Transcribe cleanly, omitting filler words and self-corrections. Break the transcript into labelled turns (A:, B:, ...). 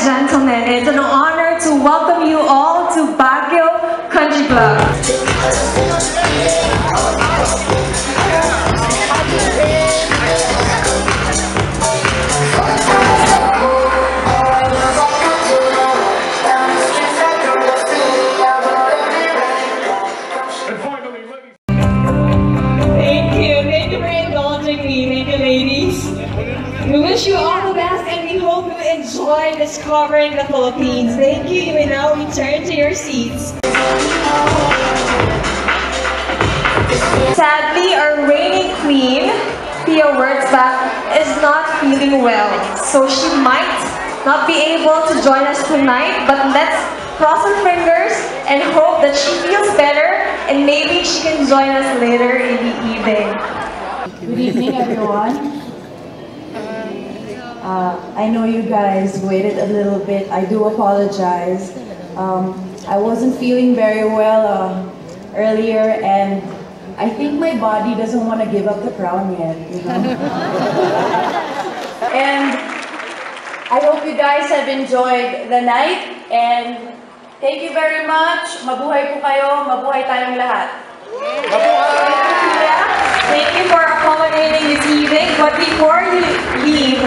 A: gentlemen, it's an honor to welcome you all to Baguio Country Club.
B: Thank you for indulging me. Thank you, ladies. We wish you all the best and we hope you enjoy discovering the Philippines. Thank you. You may now return to your seats.
A: Sadly, our reigning queen, Pia Wurtzbach, is not feeling well, so she might not be able to join us tonight, but let's cross our fingers and hope that she feels better and maybe she can join us later in the evening.
C: Good evening, everyone. I know you guys waited a little bit. I do apologize. I wasn't feeling very well earlier, and I think my body doesn't want to give up the crown yet, you know? And I hope you guys have enjoyed the night, and thank you very much. Mabuhay po kayo, mabuhay tayong lahat.
A: Thank you for accommodating this evening, but before you leave,